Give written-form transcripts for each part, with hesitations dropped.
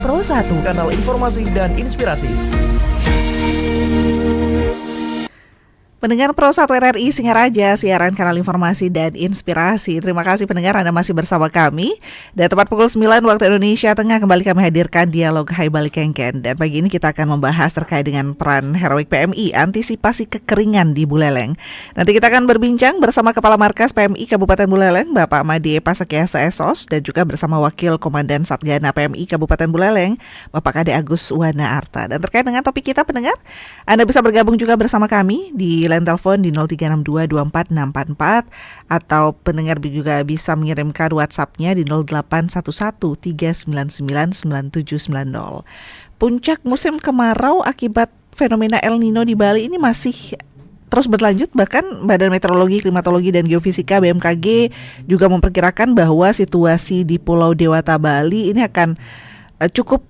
Pro 1, kanal informasi dan inspirasi. Pendengar Pro 1 RRI Singaraja, siaran kanal informasi dan inspirasi. Terima kasih pendengar Anda masih bersama kami. Dan tepat pukul 9 waktu Indonesia Tengah kembali kami hadirkan dialog Hai Balik Kengken. Dan pagi ini kita akan membahas terkait dengan peran Heroik PMI, antisipasi kekeringan di Buleleng. Nanti kita akan berbincang bersama Kepala Markas PMI Kabupaten Buleleng, Bapak Made Pasakiasa Esos, dan juga bersama Wakil Komandan Satgana PMI Kabupaten Buleleng, Bapak Kade Agus Wana Arta. Dan terkait dengan topik kita pendengar, Anda bisa bergabung juga bersama kami di line telepon di 0362246644 atau pendengar juga bisa mengirimkan WhatsApp-nya di 081139999790. Puncak musim kemarau akibat fenomena El Nino di Bali ini masih terus berlanjut, bahkan Badan Meteorologi, Klimatologi dan Geofisika BMKG juga memperkirakan bahwa situasi di Pulau Dewata Bali ini akan cukup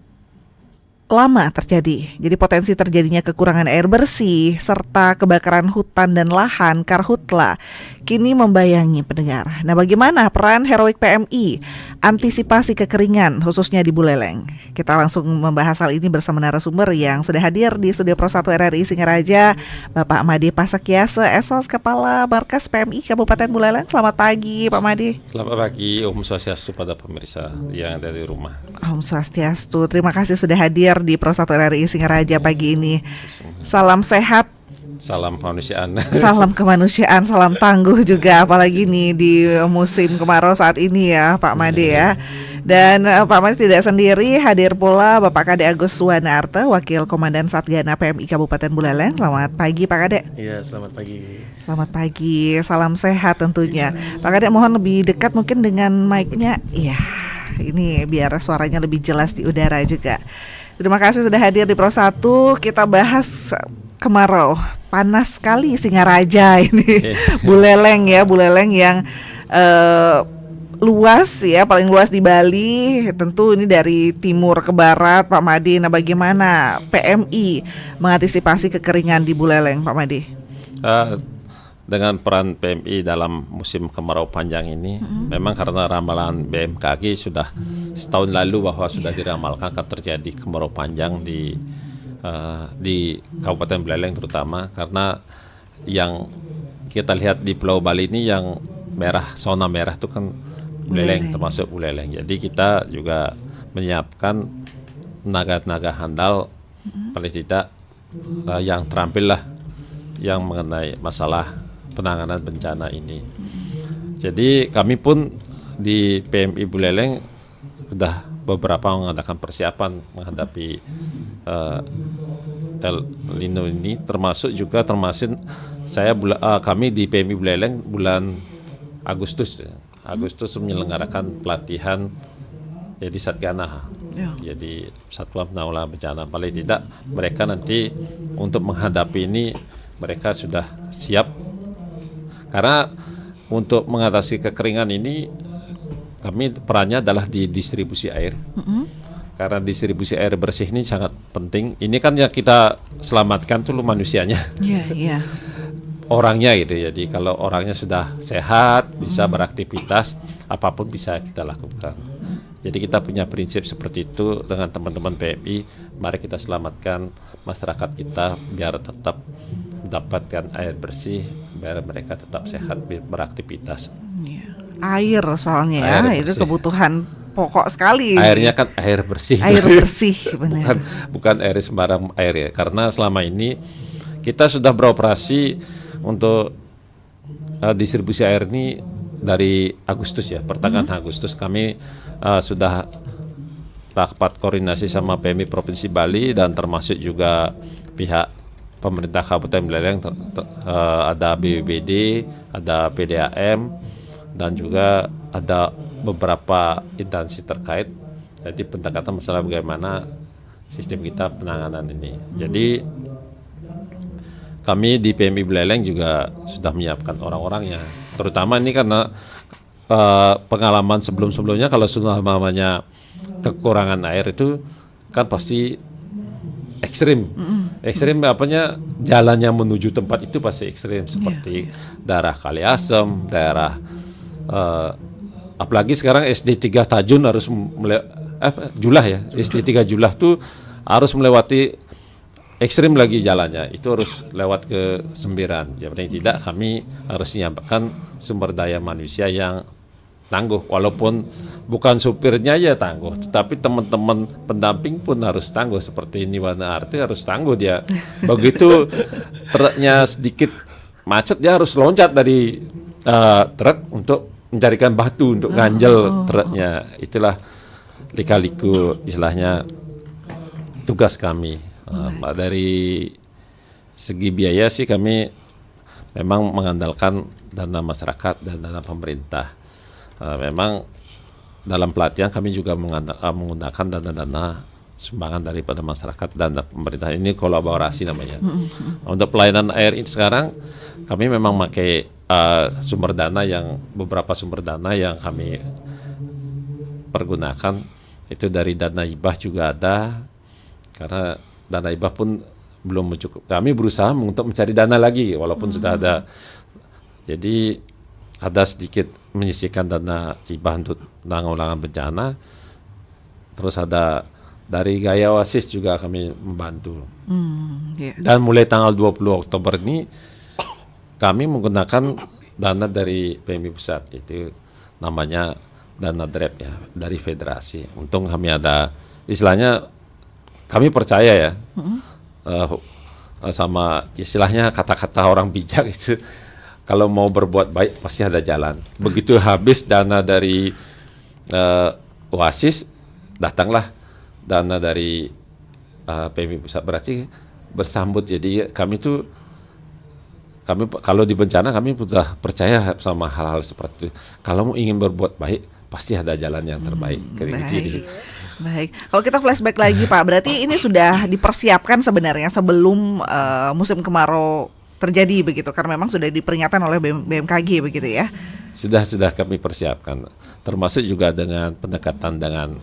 lama terjadi. Jadi potensi terjadinya kekurangan air bersih serta kebakaran hutan dan lahan karhutla kini membayangi pendengar. Nah, bagaimana peran Heroik PMI antisipasi kekeringan khususnya di Buleleng? Kita langsung membahas hal ini bersama narasumber yang sudah hadir di studio Pro 1 RRI Singaraja, Bapak Made Pasakiasa Esos, Kepala Markas PMI Kabupaten Buleleng. Selamat pagi, Pak Made. Selamat pagi, Om Swastiastu pada pemirsa yang ada di rumah. Om Swastiastu, terima kasih sudah hadir di Pro 1 RRI Singaraja pagi ini. Salam sehat, salam kemanusiaan. Salam kemanusiaan, salam tangguh juga, apalagi nih di musim kemarau saat ini ya Pak Made ya. Dan Pak Made tidak sendiri, hadir pula Bapak Kade Agus Wana Arta, Wakil Komandan Satgana PMI Kabupaten Buleleng. Selamat pagi Pak Kade. Iya, selamat pagi. Selamat pagi, salam sehat tentunya. Pak Kade mohon lebih dekat mungkin dengan mic-nya. Iya, ini biar suaranya lebih jelas di udara juga. Terima kasih sudah hadir di Pro 1. Kita bahas kemarau. Panas sekali Singaraja ini. Buleleng ya, Buleleng yang luas ya, paling luas di Bali. Tentu ini dari timur ke barat, Pak Made. Nah, bagaimana PMI mengantisipasi kekeringan di Buleleng, Pak Made? Dengan peran PMI dalam musim kemarau panjang ini, memang karena ramalan BMKG sudah setahun lalu bahwa sudah diramalkan akan terjadi kemarau panjang di Kabupaten Buleleng terutama, karena yang kita lihat di Pulau Bali ini yang merah, zona merah itu kan Buleleng, termasuk Buleleng. Jadi kita juga menyiapkan tenaga-tenaga handal paling tidak yang terampil lah yang mengenai masalah penanganan bencana ini. Jadi kami pun di PMI Buleleng sudah beberapa mengadakan persiapan menghadapi El Nino ini, termasuk kami di PMI Buleleng bulan Agustus menyelenggarakan pelatihan jadi Satgana. Jadi Satuan Penanggulangan Bencana. Paling tidak mereka nanti untuk menghadapi ini mereka sudah siap. Karena untuk mengatasi kekeringan ini kami perannya adalah di distribusi air. Karena distribusi air bersih ini sangat penting. Ini kan yang kita selamatkan tuh manusianya. Orangnya gitu. Jadi kalau orangnya sudah sehat, bisa beraktivitas, apapun bisa kita lakukan. Jadi kita punya prinsip seperti itu dengan teman-teman PMI. Mari kita selamatkan masyarakat kita biar tetap mendapatkan air bersih, biar mereka tetap sehat beraktivitas. Air soalnya ya, itu kebutuhan pokok sekali. Airnya kan air bersih. Air bersih, benar. bukan air sembarang air ya. Karena selama ini kita sudah beroperasi untuk distribusi air ini dari Agustus ya, pertengahan Agustus kami sudah rapat koordinasi sama PMI Provinsi Bali dan termasuk juga pihak pemerintah Kabupaten Buleleng, ada BPBD, ada PDAM, dan juga ada beberapa instansi terkait. Jadi pendekatan masalah bagaimana sistem kita penanganan ini. Jadi kami di PMI Buleleng juga sudah menyiapkan orang-orangnya. Terutama ini karena pengalaman sebelum-sebelumnya kalau sudah namanya kekurangan air itu kan pasti ekstrim. Ekstrim apanya, jalannya menuju tempat itu pasti ekstrim, seperti daerah Kaliasem, daerah apalagi sekarang SD 3 Tajun Julah ya, SD3 Julah tuh harus melewati ekstrim lagi jalannya, itu harus lewat ke Sembiran. Ya paling tidak kami harus menyiapkan sumber daya manusia yang tangguh, walaupun bukan supirnya ya tangguh, tetapi teman-teman pendamping pun harus tangguh. Seperti ini Warna Arti harus tangguh dia. Begitu truknya sedikit macet, dia harus loncat dari truk untuk mencarikan batu untuk ganjel truknya. Itulah lika-liku istilahnya tugas kami. Dari segi biaya sih kami memang mengandalkan dana masyarakat dan dana pemerintah. Memang dalam pelatihan kami juga menggunakan dana-dana sumbangan daripada masyarakat dan pemerintah. Ini kolaborasi namanya. Untuk pelayanan air ini sekarang kami memang pakai sumber dana beberapa sumber dana yang kami pergunakan. Itu dari dana hibah juga ada, karena dana hibah pun belum mencukup. Kami berusaha untuk mencari dana lagi walaupun sudah ada. Jadi ada sedikit menyisihkan dana hibah untuk penanggulangan bencana. Terus ada dari Gaya Oasis juga kami membantu. Dan mulai tanggal 20 Oktober ini kami menggunakan dana dari PMI Pusat, itu namanya dana DREP ya, dari federasi. Untung kami ada istilahnya, kami percaya ya sama istilahnya kata-kata orang bijak itu, kalau mau berbuat baik pasti ada jalan. Begitu habis dana dari Oasis, datanglah dana dari PMI Pusat, berarti bersambut. Jadi kami kalau di bencana kami sudah percaya sama hal-hal seperti itu. Kalau mau ingin berbuat baik pasti ada jalan yang terbaik. Baik, kalau kita flashback lagi Pak, berarti ini sudah dipersiapkan sebenarnya sebelum musim kemarau terjadi begitu, karena memang sudah diperingatkan oleh BMKG begitu ya? Sudah kami persiapkan, termasuk juga dengan pendekatan dengan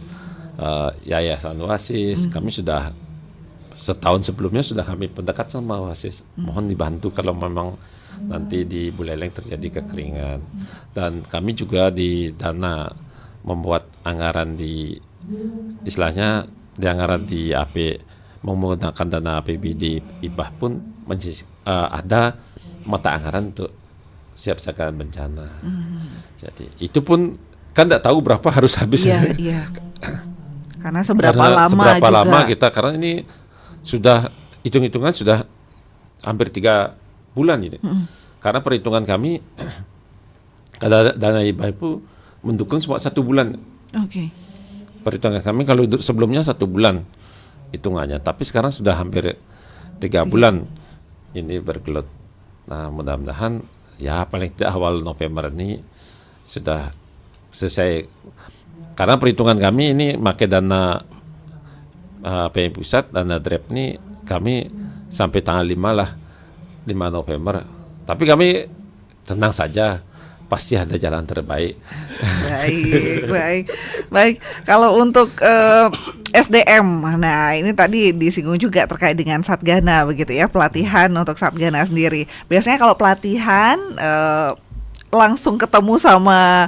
Yayasan Oasis. Kami sudah setahun sebelumnya sudah kami pendekat sama Oasis, mohon dibantu kalau memang nanti di Buleleng terjadi kekeringan. Dan kami juga di dana membuat anggaran di istilahnya di anggaran di AP, menggunakan dana APBD hibah pun ada mata anggaran untuk siap siagaan bencana. Jadi itu pun kan tidak tahu berapa harus habis. Iya. Karena seberapa lama kita, karena ini sudah hitung-hitungan sudah hampir 3 bulan ini. Karena perhitungan kami dana hibah itu mendukung cuma 1 bulan. Perhitungan kami kalau sebelumnya 1 bulan hitungannya, tapi sekarang sudah hampir 3 bulan ini bergelut. Nah, mudah-mudahan ya paling tidak awal November ini sudah selesai. Karena perhitungan kami ini pakai dana PMI Pusat, dana DREP ini kami sampai tanggal 5 November. Tapi kami tenang saja, pasti ada jalan terbaik. Baik. Kalau untuk SDM, nah ini tadi disinggung juga terkait dengan Satgana begitu ya, pelatihan untuk Satgana sendiri. Biasanya kalau pelatihan langsung ketemu sama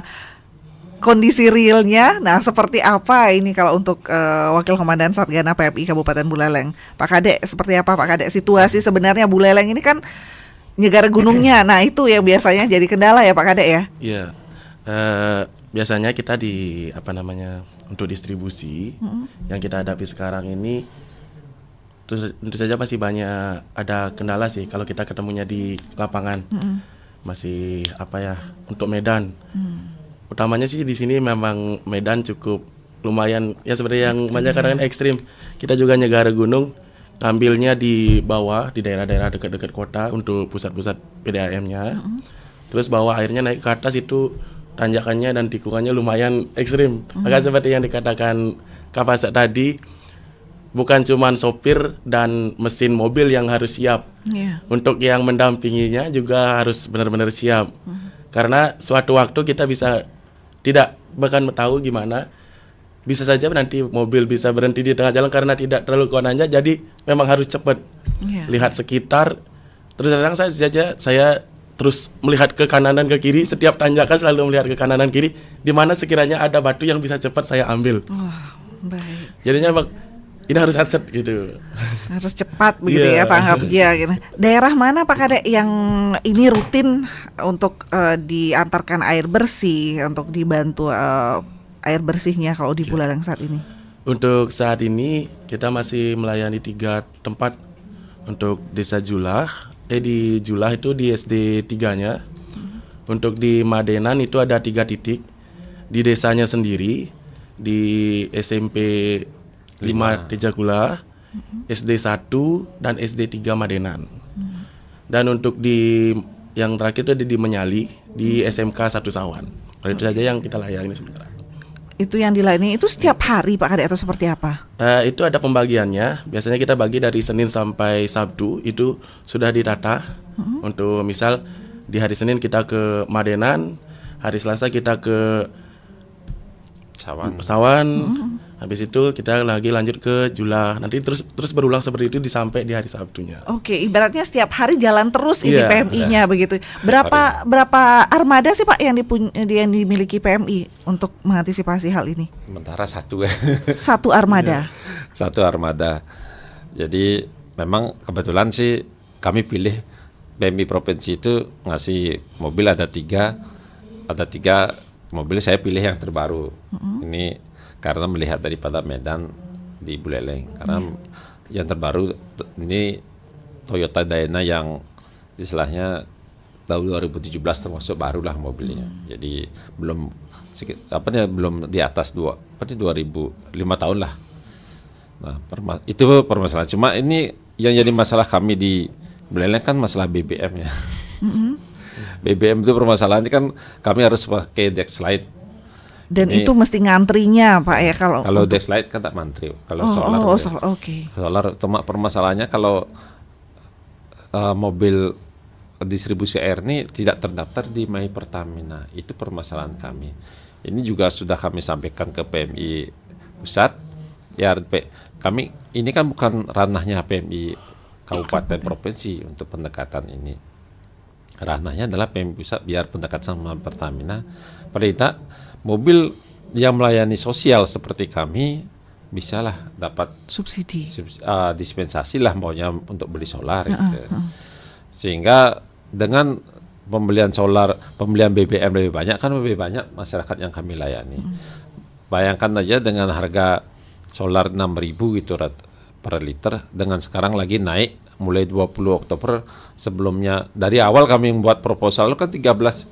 kondisi realnya. Nah, seperti apa ini kalau untuk Wakil Komandan Satgana PMI Kabupaten Buleleng, Pak Kadek, seperti apa Pak Kadek situasi sebenarnya Buleleng ini kan negara gunungnya. Nah, itu yang biasanya jadi kendala ya Pak Kadek ya? Iya. Biasanya kita untuk distribusi yang kita hadapi sekarang ini tentu saja masih banyak ada kendala sih kalau kita ketemunya di lapangan. Masih untuk medan. Utamanya sih di sini memang medan cukup lumayan ya, seperti yang banyak kadang ekstrim. Kita juga negara gunung, ngambilnya di bawah, di daerah-daerah dekat-dekat kota untuk pusat-pusat PDAM-nya. Terus bawa airnya naik ke atas, itu tanjakannya dan tikungannya lumayan ekstrim. Maka seperti yang dikatakan Kapasek tadi, bukan cuma sopir dan mesin mobil yang harus siap. Untuk yang mendampinginya juga harus benar-benar siap. Karena suatu waktu kita bisa tidak bahkan tahu gimana, bisa saja nanti mobil bisa berhenti di tengah jalan karena tidak terlalu kawanannya, jadi memang harus cepat lihat sekitar. Terus kadang saya terus melihat ke kanan dan ke kiri, setiap tanjakan selalu melihat ke kanan dan kiri, di mana sekiranya ada batu yang bisa cepat saya ambil. Baik. Jadinya ini harus headset gitu. Harus cepat begitu Iya. ya tanggapnya gitu. Daerah mana Pak Kade yang ini rutin untuk diantarkan air bersih untuk dibantu air bersihnya kalau di Buleleng saat ini? Untuk saat ini kita masih melayani 3 tempat untuk Desa Julah. Di Julah itu di SD 3-nya. Untuk di Madenan itu ada 3 titik. Di desanya sendiri di SMP 5 Tejagula, SD 1 dan SD 3 Madenan. Dan untuk di yang terakhir itu di Menyali di SMK 1 Sawan. Itu saja yang kita layani sementara. Itu yang dilayani itu setiap hari Pak Kade atau seperti apa? Itu ada pembagiannya. Biasanya kita bagi dari Senin sampai Sabtu itu sudah ditata. Untuk misal di hari Senin kita ke Madenan, hari Selasa kita ke Sawan. Habis itu kita lagi lanjut ke Julah. Nanti terus berulang seperti itu sampai di hari Sabtunya. Oke, ibaratnya setiap hari jalan terus ini Iya. PMI-nya begitu. Berapa armada sih Pak yang dimiliki PMI untuk mengantisipasi hal ini? Sementara satu ya. Satu armada. Satu armada. Jadi memang kebetulan sih kami pilih PMI provinsi itu ngasih mobil ada tiga mobil, saya pilih yang terbaru. Ini karena melihat daripada Medan di Buleleng, karena yang terbaru ini Toyota Dyna yang istilahnya tahun 2017 termasuk baru lah mobilnya. Jadi belum belum di atas 5 tahun lah. Nah, itu permasalahan. Cuma ini yang jadi masalah kami di Buleleng kan masalah BBM ya. BBM itu permasalahannya kan kami harus pakai Dexlite. Dan Ini, itu mesti ngantrinya Pak ya kalau Dexlite kan tak mantri. Kalau solar, solar cuma permasalahannya kalau mobil distribusi air ini tidak terdaftar di My Pertamina. Itu permasalahan kami. Ini juga sudah kami sampaikan ke PMI pusat. Ya, kami ini kan bukan ranahnya PMI kabupaten provinsi untuk pendekatan ini. Ranahnya adalah PMI pusat biar pendekatan sama Pertamina. Paling tidak mobil yang melayani sosial seperti kami bisalah dapat subsidi, dispensasi lah maunya untuk beli solar gitu. Sehingga dengan pembelian BBM lebih banyak kan lebih banyak masyarakat yang kami layani. Bayangkan aja dengan harga solar 6.000 gitu per liter, dengan sekarang lagi naik mulai 20 Oktober. Sebelumnya dari awal kami membuat proposal kan 13.000.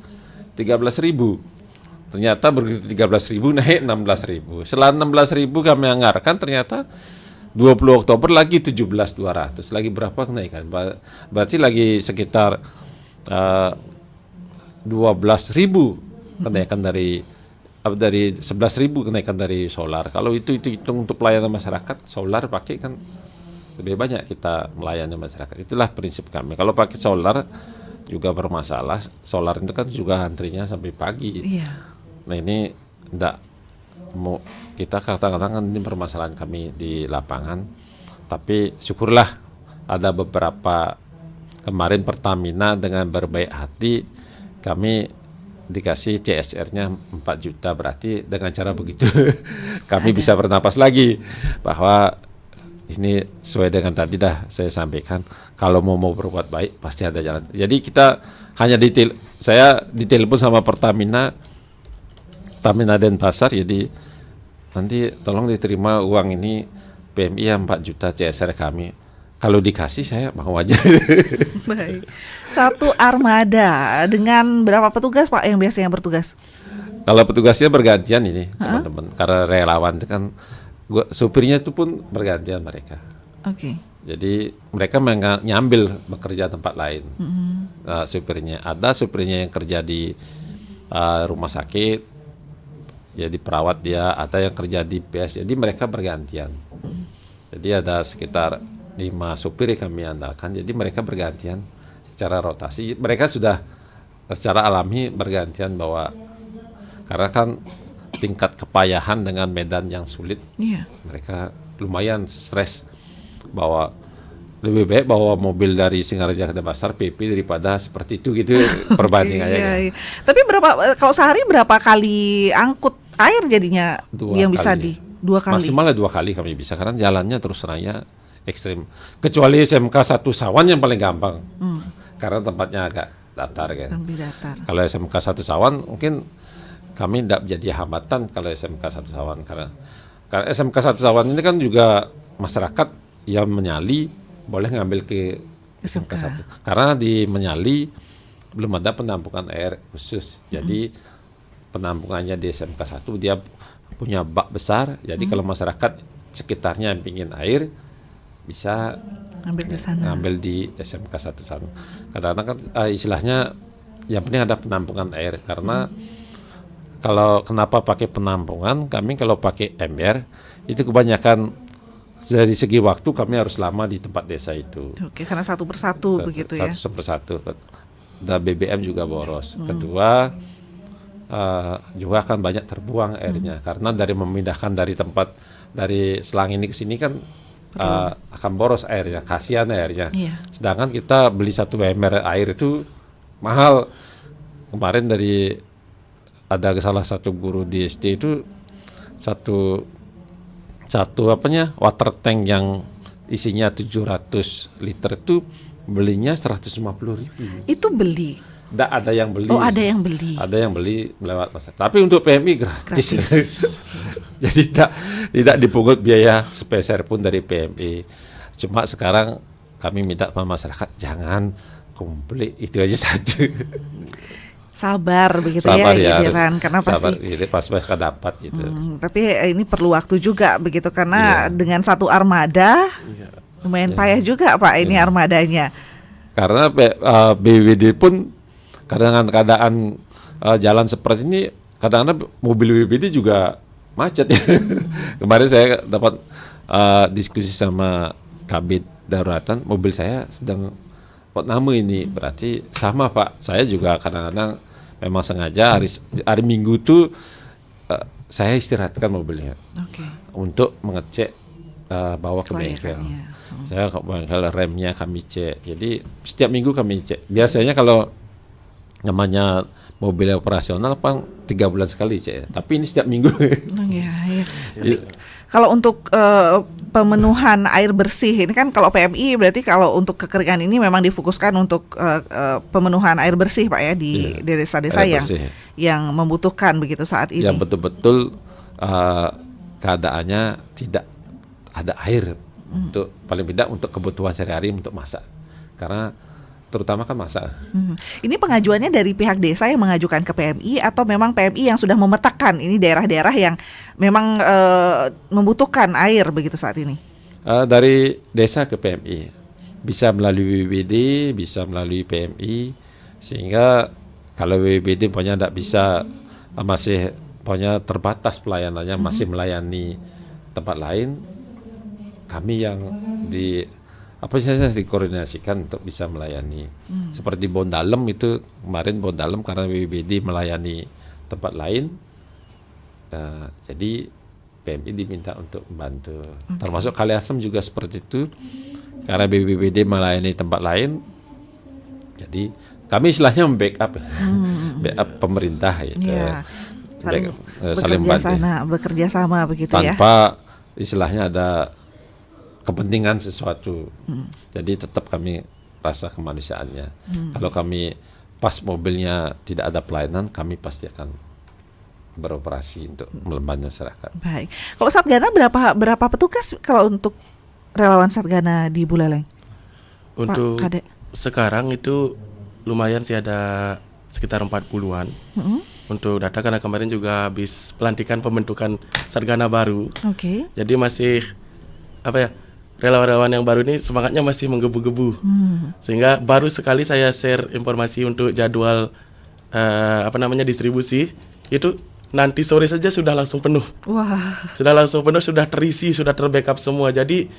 Ternyata begitu 13.000 naik 16.000. Setelah 16.000 kami anggarkan, ternyata 20 Oktober lagi 17.200. Lagi berapa kenaikan? Berarti lagi sekitar 12.000 kenaikan dari 11.000 kenaikan dari solar. Kalau itu hitung untuk pelayanan masyarakat, solar pakai kan lebih banyak kita melayani masyarakat. Itulah prinsip kami. Kalau pakai solar juga bermasalah. Solar itu kan juga antrinya sampai pagi. Iya. Nah ini kita katakan kan ini permasalahan kami di lapangan. Tapi syukurlah ada beberapa kemarin Pertamina dengan berbaik hati kami dikasih CSR-nya 4 juta. Berarti dengan cara begitu kami bisa bernapas lagi bahwa ini sesuai dengan tadi dah saya sampaikan, kalau mau berbuat baik pasti ada jalan. Jadi kita hanya saya ditelepon sama Pertamina Denpasar, jadi nanti tolong diterima uang ini PMI ya 4 juta CSR kami. Kalau dikasih saya mau aja. Baik. Satu armada dengan berapa petugas Pak yang biasanya bertugas? Kalau petugasnya bergantian ini teman-teman, karena relawan itu kan supirnya itu pun bergantian mereka. Oke. Jadi mereka nyambil bekerja tempat lain. Supirnya ada supirnya yang kerja di rumah sakit, jadi perawat dia, ada yang kerja di PS. Jadi mereka bergantian. Jadi ada sekitar 5 supir yang kami andalkan. Jadi mereka bergantian secara rotasi. Mereka sudah secara alami bergantian bahwa karena kan tingkat kepayahan dengan medan yang sulit, mereka lumayan stres bahwa lebih baik bawa mobil dari Singaraja ke Denpasar PP daripada seperti itu gitu perbandingannya. Tapi kalau sehari berapa kali angkut air jadinya yang bisa 2 kali. Maksimalnya 2 kali kami bisa, karena jalannya terus terangnya ekstrim. Kecuali SMK 1 Sawan yang paling gampang, karena tempatnya agak datar kan. Lebih datar. Kalau SMK 1 Sawan mungkin kami tidak jadi hambatan kalau SMK 1 Sawan, karena SMK 1 Sawan ini kan juga masyarakat yang Menyali boleh ngambil ke SMK 1. Karena di Menyali belum ada penampungan air khusus. Jadi penampungannya di SMK 1 dia punya bak besar. Jadi kalau masyarakat sekitarnya yang ingin air bisa Ambil di sana. ngambil di SMK 1 sana. Kadang-kadang kan istilahnya yang penting ada penampungan air, karena kalau kenapa pakai penampungan, kami kalau pakai ember itu kebanyakan dari segi waktu kami harus lama di tempat desa itu. Oke, karena satu persatu begitu ya. Satu persatu. Dan BBM juga boros. Kedua juga akan banyak terbuang airnya, karena dari memindahkan dari tempat dari selang ini ke sini kan akan boros airnya, kasihan airnya. Iya. Sedangkan kita beli 1 ember air itu mahal. Kemarin dari ada salah satu guru di SD itu satu water tank yang isinya 700 liter itu belinya 150.000. Itu beli. Nggak ada yang beli. Oh, ada yang beli. Ada yang beli lewat masyarakat. Tapi untuk PMI gratis. Jadi tidak dipungut biaya sepeser pun dari PMI. Cuma sekarang kami minta sama masyarakat jangan komplit, itu aja saja. Sabar begitu Sabar ya, harus Gideran, karena sabar, pasti pas dapat gitu. tapi ini perlu waktu juga begitu, karena dengan satu armada lumayan payah juga Pak ini armadanya. Karena BWD pun kadang-kadang jalan seperti ini, kadang-kadang mobil BWD juga macet ya. Kemarin saya dapat diskusi sama Kabid Daruratan, mobil saya sedang nama ini, berarti sama Pak. Saya juga kadang-kadang memang sengaja hari Minggu tuh saya istirahatkan mobilnya untuk mengecek bawa ke bengkel. Saya ke bengkel, remnya kami cek. Jadi setiap minggu kami cek. Biasanya kalau namanya mobil operasional 3 bulan sekali cek ya. Tapi ini setiap minggu. Jadi, kalau untuk pemenuhan air bersih ini kan kalau PMI berarti kalau untuk kekeringan ini memang difokuskan untuk pemenuhan air bersih Pak ya di desa-desa yang membutuhkan begitu saat ini. Yang betul-betul keadaannya tidak ada air untuk paling tidak untuk kebutuhan sehari-hari untuk masak. Karena terutama kan masak. Ini pengajuannya dari pihak desa yang mengajukan ke PMI atau memang PMI yang sudah memetakan ini daerah-daerah yang memang membutuhkan air begitu saat ini? Dari desa ke PMI, bisa melalui BBD, bisa melalui PMI, sehingga kalau BBD punya tidak bisa, masih punya terbatas pelayanannya, masih melayani tempat lain, kami yang dikoordinasikan untuk bisa melayani. Seperti Bondalem itu kemarin Bondalem karena BBD melayani tempat lain, jadi PMI diminta untuk membantu. Termasuk Kaliasem juga seperti itu, karena BBD melayani tempat lain, jadi kami istilahnya membackup, backup pemerintah gitu. Ya, saling bantu. Bekerja sama begitu ya. Tanpa istilahnya ada kepentingan sesuatu. Jadi tetap kami rasa kemanusiaannya. Kalau kami pas mobilnya tidak ada pelayanan, kami pasti akan beroperasi untuk membantu masyarakat. Baik. Kalau Satgana berapa petugas kalau untuk relawan Satgana di Buleleng? Untuk sekarang itu lumayan sih, ada sekitar 40-an. Untuk data karena kemarin juga habis pelantikan pembentukan Satgana baru. Jadi masih relawan-relawan yang baru ini semangatnya masih menggebu-gebu. Sehingga baru sekali saya share informasi untuk jadwal distribusi itu nanti sore saja sudah langsung penuh. Wah. Sudah langsung penuh, sudah terisi, sudah terbackup semua. Jadi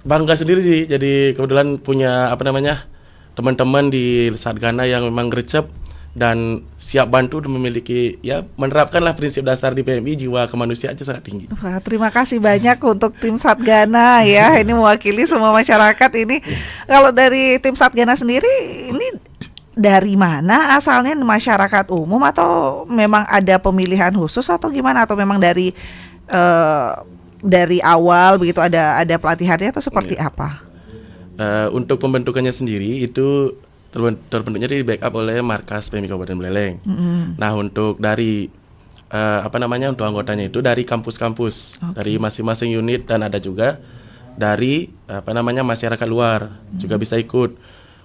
bangga sendiri sih. Jadi kebetulan punya teman-teman di Satgana yang memang gercep dan siap bantu dan memiliki menerapkanlah prinsip dasar di PMI, jiwa kemanusiaan sangat tinggi. Wah, terima kasih banyak untuk tim Satgana ya. Ini mewakili semua masyarakat ini. Kalau dari tim Satgana sendiri ini dari mana asalnya, masyarakat umum atau memang ada pemilihan khusus atau gimana, atau memang dari dari awal begitu ada pelatihannya atau seperti apa? Untuk pembentukannya sendiri itu terbentuknya di backup oleh markas PMI Kabupaten Buleleng. Nah, untuk dari untuk anggotanya itu dari kampus-kampus, dari masing-masing unit, dan ada juga dari masyarakat luar juga bisa ikut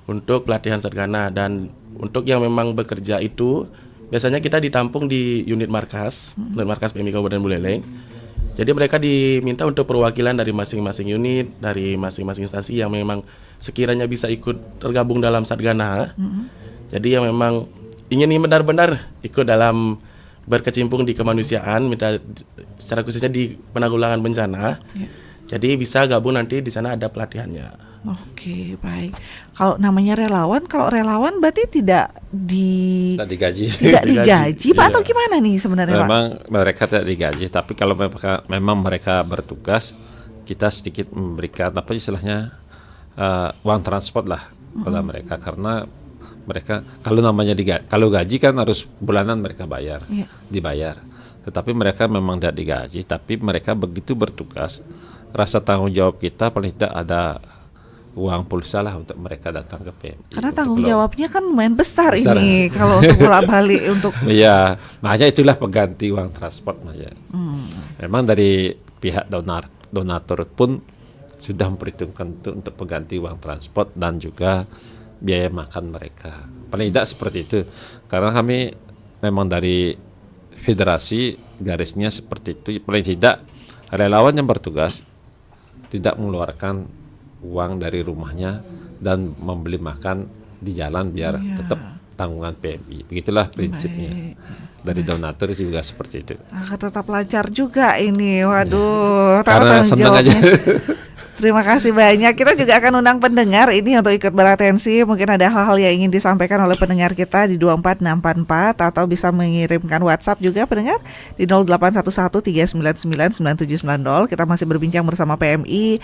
untuk pelatihan Satgana. Dan untuk yang memang bekerja itu biasanya kita ditampung di unit markas PMI Kabupaten Buleleng. Jadi mereka diminta untuk perwakilan dari masing-masing unit, dari masing-masing instansi yang memang sekiranya bisa ikut tergabung dalam Satgana. Jadi yang memang ingin benar-benar ikut dalam berkecimpung di kemanusiaan, minta secara khususnya di penanggulangan bencana. Jadi bisa gabung, nanti di sana ada pelatihannya. Oke, baik. Kalau namanya relawan, berarti tidak digaji. Tidak digaji, Pak, Iya. atau gimana nih sebenarnya, Pak? Memang mereka tidak digaji, tapi kalau memang mereka bertugas, kita sedikit memberikan uang transport lah pada mereka, karena mereka kalau gaji kan harus bulanan mereka dibayar. Tetapi mereka memang tidak digaji, tapi mereka begitu bertugas, rasa tanggung jawab kita paling tidak ada uang pulsa lah untuk mereka datang ke PMI. Karena tanggung jawabnya kan lumayan besar Besar. ini kalau untuk bolak-balik untuk Iya, makanya itulah pengganti uang transport makanya. Memang dari pihak donatur pun sudah memperhitungkan untuk pengganti uang transport dan juga biaya makan mereka. Paling tidak seperti itu. Karena kami memang dari federasi garisnya seperti itu. Paling tidak relawan yang bertugas tidak mengeluarkan uang dari rumahnya dan membeli makan di jalan biar tetap tanggungan PMI. Begitulah prinsipnya. Dari donatur juga seperti itu. tetap lancar juga ini. Waduh, Karena tanggung senang aja. jawabnya. Terima kasih banyak. Kita juga akan undang pendengar ini untuk ikut beratensi. Mungkin ada hal-hal yang ingin disampaikan oleh pendengar kita di 24644 atau bisa mengirimkan WhatsApp juga pendengar di 081139999790. Kita masih berbincang bersama PMI,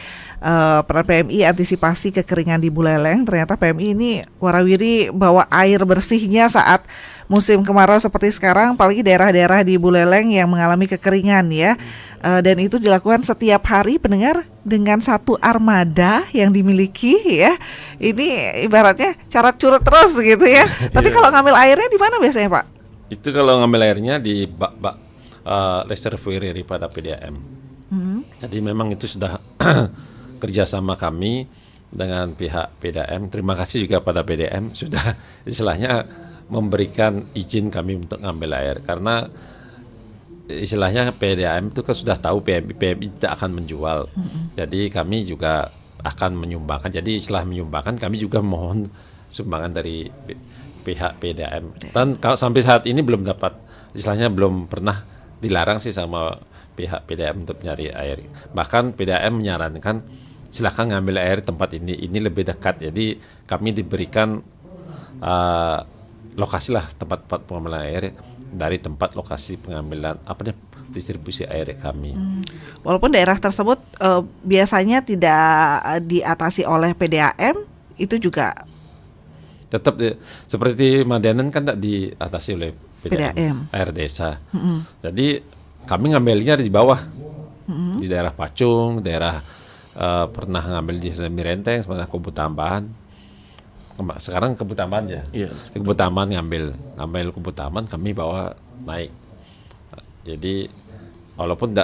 peran PMI antisipasi kekeringan di Buleleng. Ternyata PMI ini warawiri bawa air bersihnya saat musim kemarau seperti sekarang, apalagi daerah-daerah di Buleleng yang mengalami kekeringan ya. Dan itu dilakukan setiap hari pendengar dengan satu armada yang dimiliki ya. Ini ibaratnya carat curut terus gitu ya. Tapi kalau ngambil airnya di mana biasanya, Pak? Itu kalau ngambil airnya di bak reservoir daripada PDAM. Jadi memang itu sudah kerjasama kami dengan pihak PDAM. Terima kasih juga pada PDAM sudah istilahnya memberikan izin kami untuk ngambil air, karena istilahnya PDAM itu kan sudah tahu PMI tidak akan menjual. Jadi kami juga akan menyumbangkan. Jadi setelah menyumbangkan kami juga mohon sumbangan dari pihak PDAM. Dan kalau sampai saat ini belum dapat, istilahnya belum pernah dilarang sih sama pihak PDAM untuk nyari air. Bahkan PDAM menyarankan silakan ngambil air tempat ini lebih dekat. Jadi kami diberikan lokasi lah tempat pengambilan air dari tempat lokasi pengambilan distribusi air kami. Walaupun daerah tersebut biasanya tidak diatasi oleh PDAM, itu juga tetap seperti Madianen kan tidak diatasi oleh PDAM. air desa. Jadi kami ngambilnya di bawah, di daerah Pacung, daerah pernah ngambil di Mirenteng, sebenarnya Kubu Tambahan. Sekarang Kubu Tambahan ya. Iya. Kubu Tambahan ngambil Kubu Tambahan, kami bawa naik. Jadi walaupun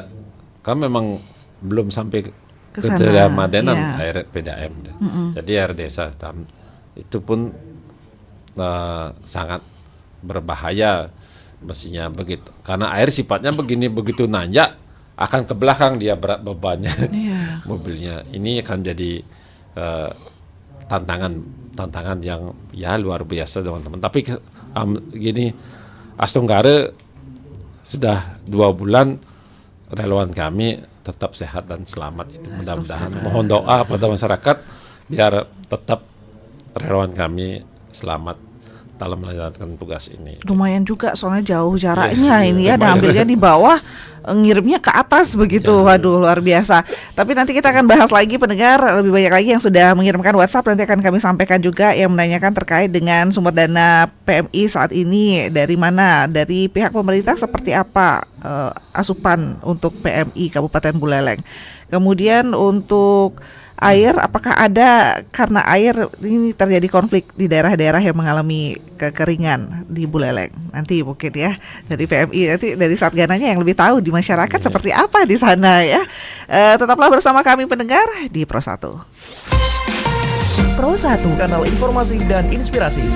kami memang belum sampai ke daerah Madianen air PDAM. Jadi air desa itu pun sangat berbahaya mestinya begitu, karena air sifatnya begitu nanjak akan ke belakang dia berat bebannya mobilnya. Ini akan jadi tantangan yang ya luar biasa teman-teman. Tapi gini, Astonggare sudah 2 bulan relawan kami tetap sehat dan selamat. Itu mudah-mudahan mohon doa pada masyarakat biar tetap relawan kami selamat dalam menjalankan tugas ini. Lumayan juga soalnya jauh jaraknya Iya, ini ya, dan lumayan. ambilnya di bawah, ngirimnya ke atas begitu. Waduh, luar biasa. Tapi nanti kita akan bahas lagi pendengar, lebih banyak lagi yang sudah mengirimkan WhatsApp, nanti akan kami sampaikan juga yang menanyakan terkait dengan sumber dana PMI saat ini dari mana, dari pihak pemerintah seperti apa asupan untuk PMI Kabupaten Buleleng. Kemudian untuk air, apakah ada karena air ini terjadi konflik di daerah-daerah yang mengalami kekeringan di Buleleng? Nanti mungkin ya dari PMI, nanti dari Satgananya yang lebih tahu di masyarakat seperti apa di sana ya. Tetaplah bersama kami pendengar di Pro 1. Pro 1, kanal informasi dan inspirasi.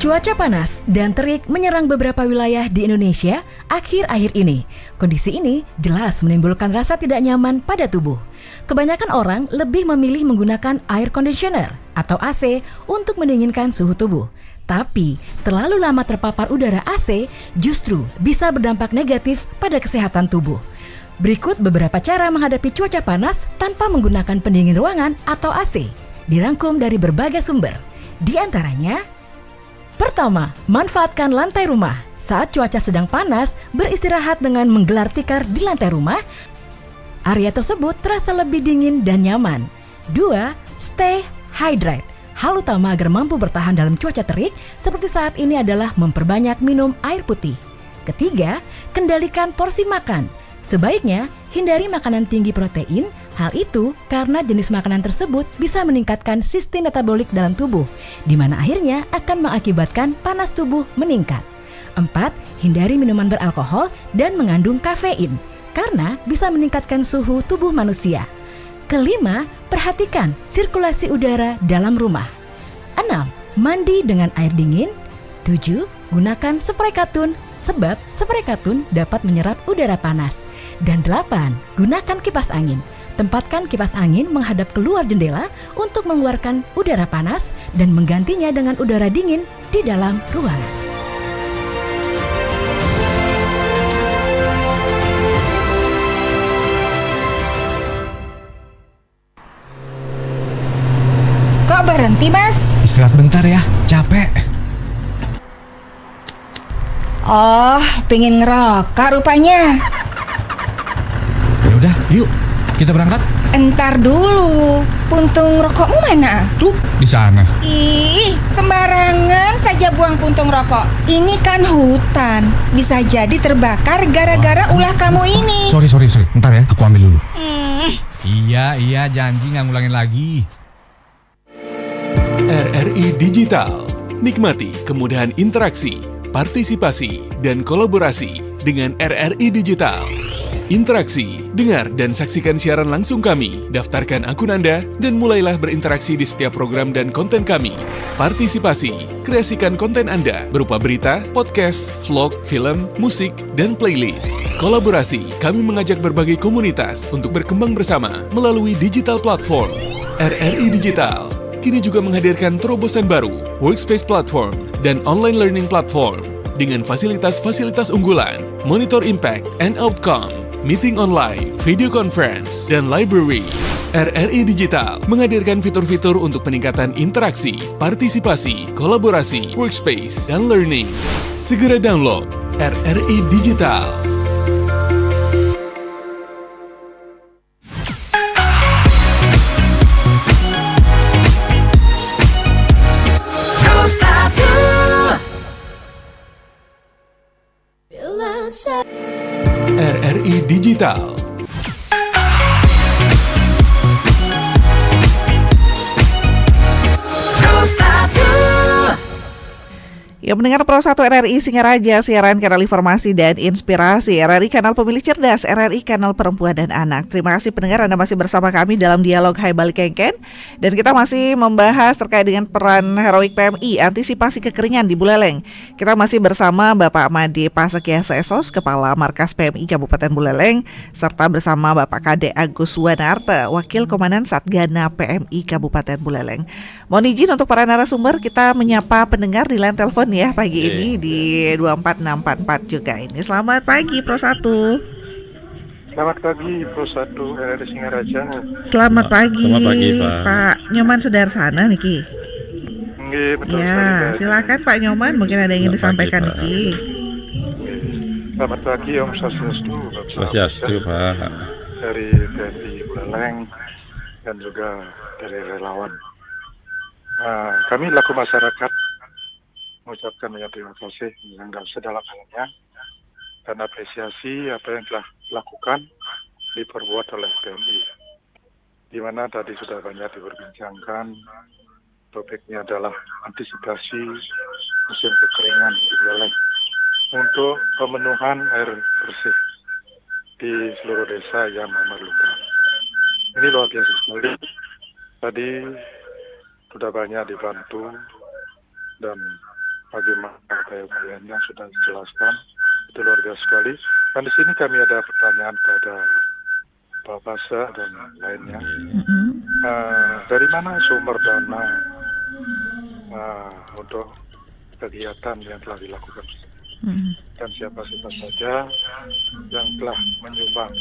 Cuaca panas dan terik menyerang beberapa wilayah di Indonesia akhir-akhir ini. Kondisi ini jelas menimbulkan rasa tidak nyaman pada tubuh. Kebanyakan orang lebih memilih menggunakan air conditioner atau AC untuk mendinginkan suhu tubuh. Tapi, terlalu lama terpapar udara AC justru bisa berdampak negatif pada kesehatan tubuh. Berikut beberapa cara menghadapi cuaca panas tanpa menggunakan pendingin ruangan atau AC. Dirangkum dari berbagai sumber. Di antaranya, pertama, manfaatkan lantai rumah. Saat cuaca sedang panas, beristirahat dengan menggelar tikar di lantai rumah. Area tersebut terasa lebih dingin dan nyaman. 2. Stay hydrate. Hal utama agar mampu bertahan dalam cuaca terik seperti saat ini adalah memperbanyak minum air putih. Ketiga, kendalikan porsi makan. Sebaiknya, hindari makanan tinggi protein. Hal itu karena jenis makanan tersebut bisa meningkatkan sistem metabolik dalam tubuh, di mana akhirnya akan mengakibatkan panas tubuh meningkat. 4. Hindari minuman beralkohol dan mengandung kafein, karena bisa meningkatkan suhu tubuh manusia. Kelima, perhatikan sirkulasi udara dalam rumah. 6. Mandi dengan air dingin. 7. Gunakan spray katun, sebab spray katun dapat menyerap udara panas. Dan 8. Gunakan kipas angin. Tempatkan kipas angin menghadap keluar jendela untuk mengeluarkan udara panas dan menggantinya dengan udara dingin di dalam ruangan. Kok berhenti, Mas? Istirahat bentar ya, capek. Oh, pengen ngerokok rupanya. Ya udah, yuk kita berangkat. Entar dulu, puntung rokokmu mana? Tuh, di sana. Ih, sembarangan saja buang puntung rokok. Ini kan hutan, bisa jadi terbakar gara-gara ulah kamu ini. Sorry. Bentar ya, aku ambil dulu. Iya, janji nggak ngulangin lagi. RRI Digital. Nikmati kemudahan interaksi, partisipasi, dan kolaborasi dengan RRI Digital. Interaksi, dengar dan saksikan siaran langsung kami, daftarkan akun Anda, dan mulailah berinteraksi di setiap program dan konten kami. Partisipasi, kreasikan konten Anda berupa berita, podcast, vlog, film, musik, dan playlist. Kolaborasi, kami mengajak berbagai komunitas untuk berkembang bersama melalui digital platform. RRI Digital kini juga menghadirkan terobosan baru, workspace platform, dan online learning platform dengan fasilitas-fasilitas unggulan, monitor impact and outcome, meeting online, video conference, dan library. RRI Digital menghadirkan fitur-fitur untuk peningkatan interaksi, partisipasi, kolaborasi, workspace, dan learning. Segera download RRI Digital. RRI Digital. Ya, mendengar Pro 1 RRI Singaraja, siaran kanal informasi dan inspirasi, RRI kanal pemilih cerdas, RRI kanal perempuan dan anak. Terima kasih pendengar, Anda masih bersama kami dalam dialog Hai Balik Kengken. Dan kita masih membahas terkait dengan peran heroik PMI, antisipasi kekeringan di Buleleng. Kita masih bersama Bapak Made Pasekiasa Esos, Kepala Markas PMI Kabupaten Buleleng, serta bersama Bapak Kade Agus Wanarte, Wakil Komandan Satgana PMI Kabupaten Buleleng. Mohon izin untuk para narasumber, kita menyapa pendengar di line telepon ya pagi ini di 24644 juga ini. Selamat pagi Pro 1. Selamat pagi, Pro 1 RRI Singaraja. Selamat pagi, Selamat pagi, Pak. Pak Nyoman Sudarsana niki. Nggih, betul sekali, Ya, Mbak. silakan Pak Nyoman, mungkin ada yang ingin Selamat pagi, disampaikan Pak. niki. Nggih. Selamat pagi, Om Swastiastu. Bapak Swastiastu, Pak. Dari TNI Buleleng dan juga dari relawan. Kami laku masyarakat mengucapkan banyak terima kasih yang sedalam-dalamnya dan apresiasi apa yang telah dilakukan diperbuat oleh TNI. Di mana tadi sudah banyak diperbincangkan, topiknya adalah antisipasi musim kekeringan di Buleleng untuk pemenuhan air bersih di seluruh desa yang memerlukan. Ini luar biasa sekali. Tadi sudah banyak dibantu dan bagaimana upaya-upayanya sudah dijelaskan. Itu luar biasa sekali. Dan di sini kami ada pertanyaan pada Pak Basa dan lainnya. Dari mana sumber dana untuk kegiatan yang telah dilakukan? Dan siapa-siapa saja yang telah menyumbang.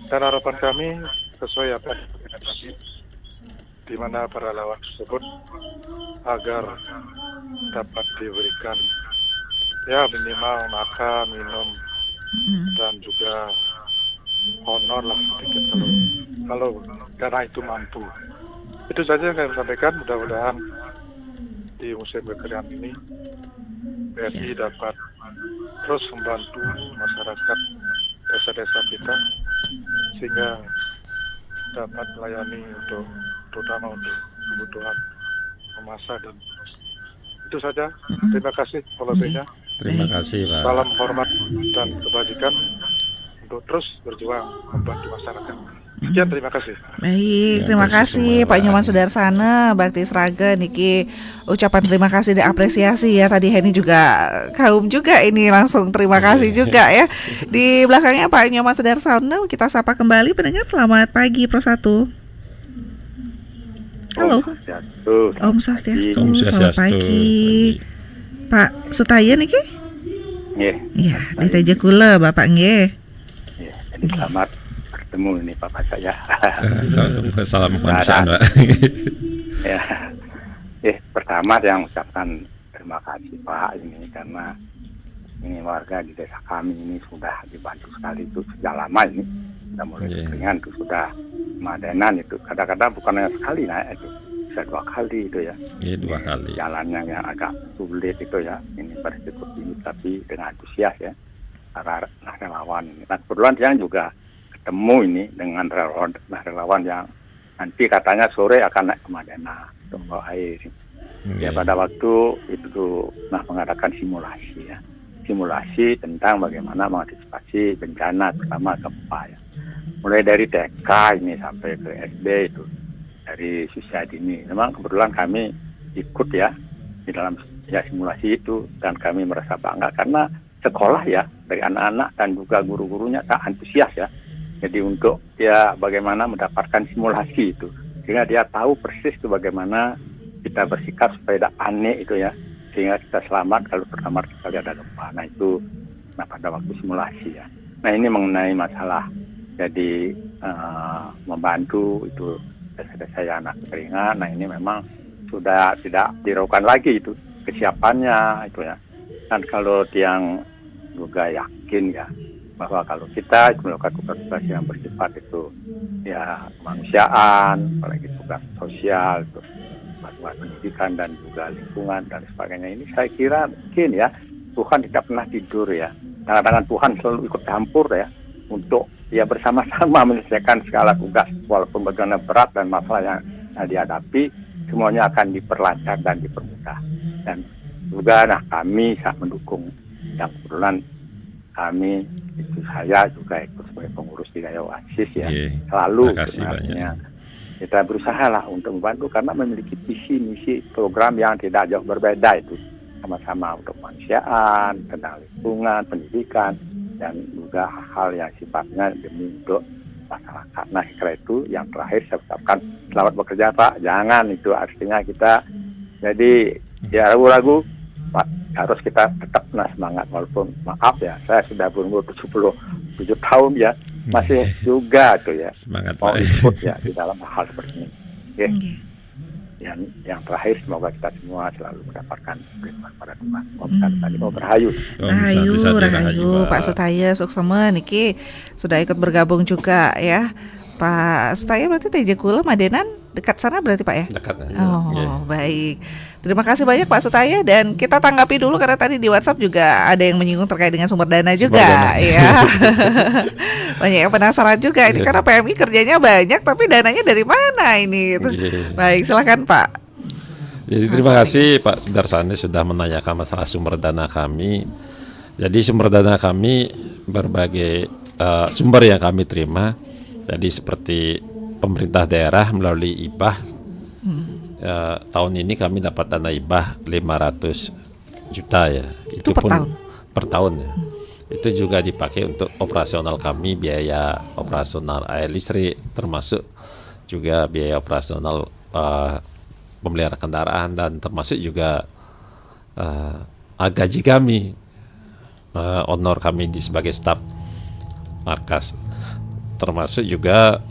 Dan harapan kami sesuai apa yang kita tadi, di mana para relawan tersebut agar dapat diberikan ya minimal makan, minum, dan juga honor lah sedikit kalau dana itu mampu. Itu saja yang kami sampaikan. Mudah-mudahan di musim kekeringan ini BRI dapat terus membantu masyarakat desa-desa kita sehingga dapat melayani untuk terutama untuk kebutuhan memasak dan itu saja. Terima kasih polosinya. Terima kasih, Pak. Salam hormat dan kebajikan untuk terus berjuang membantu masyarakat. Sekian, terima kasih. Baik, Ya, terima terima kasih kasih semua, Pak Pak. Nyoman Sudarsana, Bakti Sraga niki ucapan terima kasih dan apresiasi ya. Tadi Henny juga kaum juga ini langsung terima kasih juga ya. Di belakangnya Pak Nyoman Sudarsana kita sapa kembali pendengar. Selamat pagi Pro 1. Halo. Om Swastiastu. Om Selamat Swastiastu. pagi. Pak Sutaya niki? Nggih. Iya, di Teja Kula Bapak nggih. Ya, jadi selamat bertemu ini Bapak saya. Salam kemanusiaan, Pak. Ya. Pertama yang mengucapkan terima kasih Pak ini karena ini warga di desa kami ini sudah dibantu sekali itu sejak lama ini. Sudah mulai kekeringan itu sudah madenan itu. Kadang-kadang bukan hanya sekali itu. Bisa 2 kali itu ya. Iya, 2 kali. Jalannya yang agak sulit itu ya. Ini berisiko tinggi tapi dengan antusias ya. Para relawan ini. Nah, kebetulan dia juga ketemu ini dengan relawan yang nanti katanya sore akan naik ke Madena untuk bawa air. Ya pada waktu itu mengadakan simulasi ya. Simulasi tentang bagaimana mengantisipasi bencana terutama gempa ya. Mulai dari TK ini sampai ke SD itu. Dari siswa dini. Memang kebetulan kami ikut ya di dalam simulasi itu dan kami merasa bangga karena sekolah ya dari anak-anak dan juga guru-gurunya tak antusias ya. Jadi untuk ya bagaimana mendapatkan simulasi itu sehingga dia tahu persis itu bagaimana kita bersikap supaya tidak panik itu ya sehingga kita selamat kalau pertama kali ada gempa. Nah itu pada waktu simulasi ya. Nah ini mengenai masalah jadi membantu itu desa-desa yang anak kekeringan. Nah ini memang sudah tidak diragukan lagi itu kesiapannya itu ya. Dan kalau yang juga yakin ya bahwa kalau kita melakukan tugas-tugas yang bersifat itu ya kemanusiaan, apalagi tugas sosial itu buat pendidikan dan juga lingkungan dan sebagainya ini saya kira mungkin ya Tuhan tidak pernah tidur ya. Kadang-kadang Tuhan selalu ikut campur ya untuk ya bersama-sama menyelesaikan segala tugas walaupun bagaimana berat dan masalah yang dihadapi semuanya akan diperlancar dan dipermudah dan juga kami sangat mendukung yang kebetulan kami itu saya juga ikut sebagai pengurus di Daya Oasis ya selalu sebenarnya kita berusaha lah untuk membantu karena memiliki visi misi program yang tidak jauh berbeda itu sama-sama untuk kemanusiaan tentang lingkungan pendidikan dan juga hal yang sifatnya demi untuk masyarakat. Nah, karena itu yang terakhir saya ucapkan selamat bekerja Pak. Jangan itu artinya kita jadi ya ragu-ragu Pak, harus kita tetap semangat, walaupun maaf ya, saya sudah berumur 77 tahun ya, masih juga tuh ya Semangat, mau Pak. ikut ya di dalam hal seperti ini. Oke. Yang terakhir, semoga kita semua selalu mendapatkan perlindungan pada Tuhan. Om tadi mau berhayu. Rahayu, Pak Sutaya Suksema niki sudah ikut bergabung juga ya. Pak Sutaya berarti TJ Kula Madenan dekat sana berarti Pak ya? Dekat. Oh, baik. Terima kasih banyak Pak Sutaya, dan kita tanggapi dulu karena tadi di WhatsApp juga ada yang menyinggung terkait dengan sumber dana juga ya. Banyak yang penasaran juga ini karena PMI kerjanya banyak tapi dananya dari mana ini? Baik, silakan Pak. Jadi terima kasih Pak Sudarsani sudah menanyakan masalah sumber dana kami. Jadi sumber dana kami berbagai sumber yang kami terima. Jadi seperti pemerintah daerah melalui IBAH. Tahun ini kami dapat dana IBAH 500 juta ya. Itu per tahun? Per tahun ya. Itu juga dipakai untuk operasional kami, biaya operasional air listrik, termasuk juga biaya operasional pemeliharaan kendaraan, dan termasuk juga gaji kami, honor kami sebagai staf markas, termasuk juga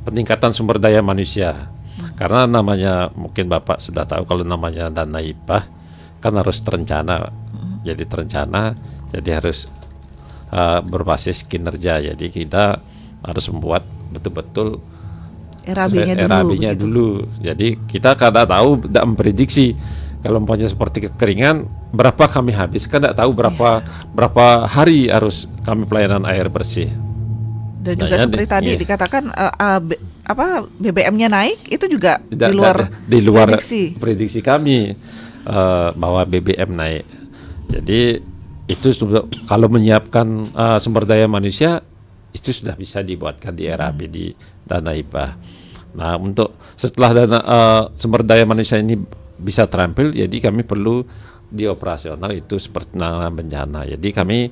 peningkatan sumber daya manusia. Karena namanya, mungkin Bapak sudah tahu kalau namanya dana IBAH kan harus terencana. Jadi terencana, jadi harus berbasis kinerja. Jadi kita harus membuat betul-betul RAB-nya dulu. Jadi kita kadang tahu, tidak memprediksi kalau umpamanya seperti kekeringan berapa kami habiskan, tidak tahu berapa hari harus kami pelayanan air bersih. Dan juga seperti tadi dikatakan BBM-nya naik, itu juga di luar prediksi kami bahwa BBM naik. Jadi itu kalau menyiapkan sumber daya manusia itu sudah bisa dibuatkan di RAB di dana IBAH. Nah, untuk setelah dana sumber daya manusia ini bisa terampil, jadi kami perlu di operasional itu seperti penanganan bencana. Jadi kami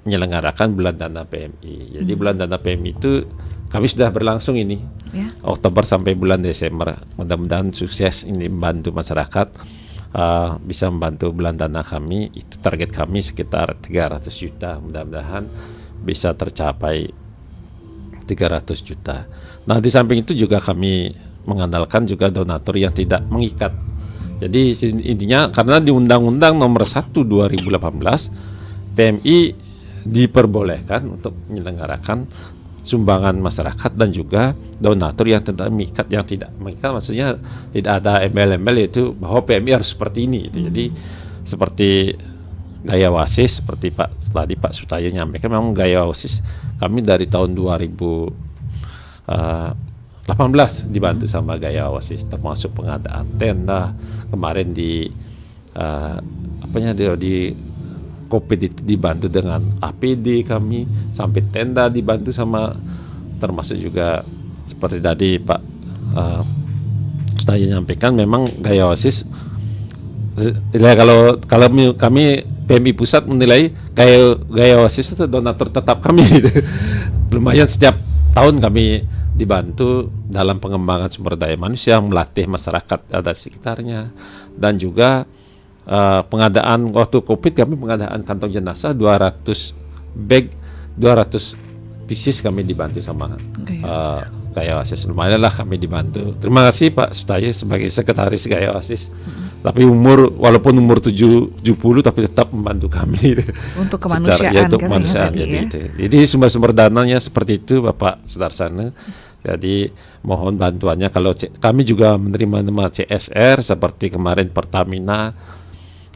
menyelenggarakan bulan dana PMI. Jadi bulan dana PMI itu kami sudah berlangsung ini Oktober sampai bulan Desember. Mudah-mudahan sukses ini membantu masyarakat, bisa membantu bulan dana kami. Itu target kami sekitar 300 juta. Mudah-mudahan bisa tercapai 300 juta. Nah, di samping itu juga kami mengandalkan juga donatur yang tidak mengikat. Jadi intinya karena di Undang-Undang Nomor 1 2018 PMI diperbolehkan untuk menyelenggarakan sumbangan masyarakat dan juga donatur yang tidak mengikat. Yang tidak mengikat maksudnya tidak ada embel-embel, yaitu bahwa PMI harus seperti ini gitu. Jadi seperti gaya wasis, seperti tadi Pak Sutaya nyampaikan, memang gaya wasis kami dari tahun 2018 dibantu sama gaya wasis, termasuk pengadaan tenda kemarin di COVID itu dibantu dengan APD kami, sampai tenda dibantu sama, termasuk juga seperti tadi Pak Sutaya nyampaikan, memang gaya wasis kalau kami PMI pusat menilai gaya wasis itu donatur tetap kami. Lumayan setiap tahun kami dibantu dalam pengembangan sumber daya manusia, melatih masyarakat ada sekitarnya, dan juga pengadaan waktu COVID kami pengadaan kantong jenazah 200 bag, 200 pieces kami dibantu sama Gaya Oasis. Lumayan lah kami dibantu. Terima kasih Pak Sutaya sebagai sekretaris Gaya Oasis. Tapi walaupun umur 70 tapi tetap membantu kami untuk kemanusiaan. Untuk kemanusiaan. Jadi sumber-sumber dananya seperti itu Bapak Sudarsana. Jadi mohon bantuannya. Kalau kami juga menerima nama CSR seperti kemarin Pertamina